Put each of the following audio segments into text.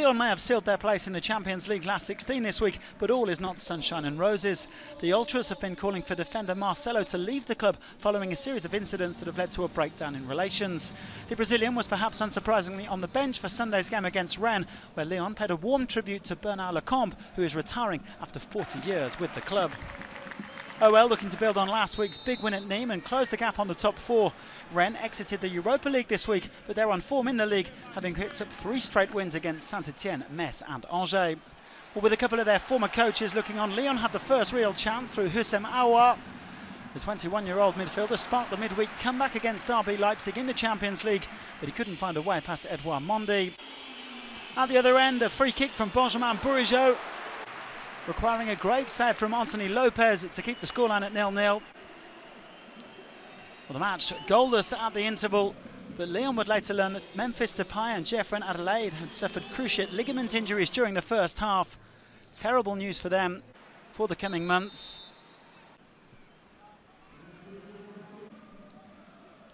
Lyon may have sealed their place in the Champions League last 16 this week, but all is not sunshine and roses. The Ultras have been calling for defender Marcelo to leave the club following a series of incidents that have led to a breakdown in relations. The Brazilian was perhaps unsurprisingly on the bench for Sunday's game against Rennes, where Lyon paid a warm tribute to Bernard Lecombe, who is retiring after 40 years with the club. OL looking to build on last week's big win at Nîmes and close the gap on the top four. Rennes exited the Europa League this week, but they're on form in the league, having picked up 3 straight wins against Saint-Etienne, Metz and Angers. Well, with a couple of their former coaches looking on, Lyon had the first real chance through Houssem AOUAR. The 21-year-old midfielder sparked the midweek comeback against RB Leipzig in the Champions League, but he couldn't find a way past Eduardo Mendy. At the other end, a free kick from Benjamin Bourigeaud, requiring a great save from Anthony Lopes to keep the scoreline at 0-0. Well, the match goalless at the interval, but Lyon would later learn that Memphis, DEPAY and REINE-ADELAIDE had suffered cruciate ligament injuries during the first half. Terrible news for them for the coming months.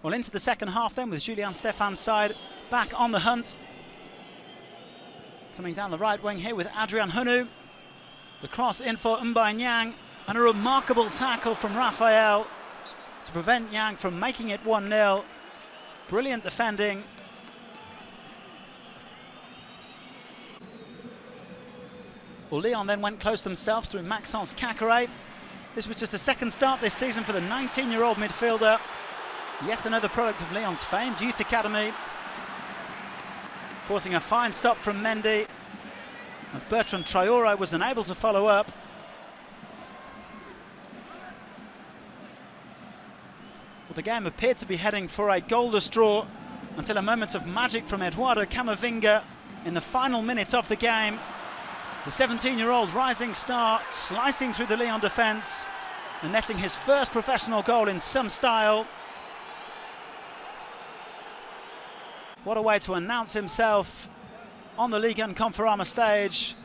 Well, into the second half then, with Julian Stéphane's side back on the hunt. Coming down the right wing here with Adrien Hunou. The cross in for Mbaye NIANG, and a remarkable tackle from RAFAEL to prevent NIANG from making it 1-0. Brilliant defending. Well, Lyon then went close themselves through Maxence CAQUERET. This was just a second start this season for the 19-year-old midfielder. Yet another product of Lyon's famed youth academy. Forcing a fine stop from Mendy. And Bertrand Traoré was unable to follow up. Well, the game appeared to be heading for a goalless draw until a moment of magic from Eduardo CAMAVINGA in the final minute of the game. The 17-year-old rising star slicing through the Lyon defence and netting his first professional goal in some style. What a way to announce himself on the Ligue and Conforama stage.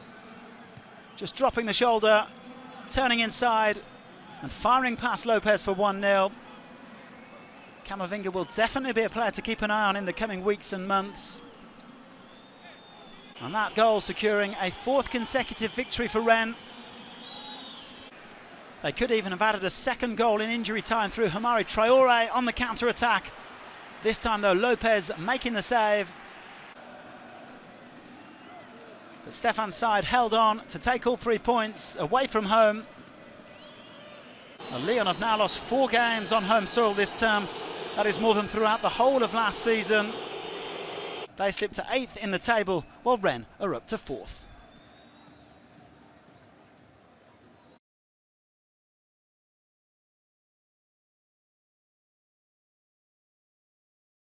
Just dropping the shoulder, turning inside and firing past Lopes for 1-0. CAMAVINGA will definitely be a player to keep an eye on in the coming weeks and months. And that goal securing a 4th consecutive victory for Rennes. They could even have added a second goal in injury time through Hamari Traoré on the counter-attack. This time though, Lopes making the save. But Stéphane's side held on to take all 3 points away from home. And Lyon have now lost 4 games on home soil this term. That is more than throughout the whole of last season. They slipped to 8th in the table, while Rennes are up to 4th.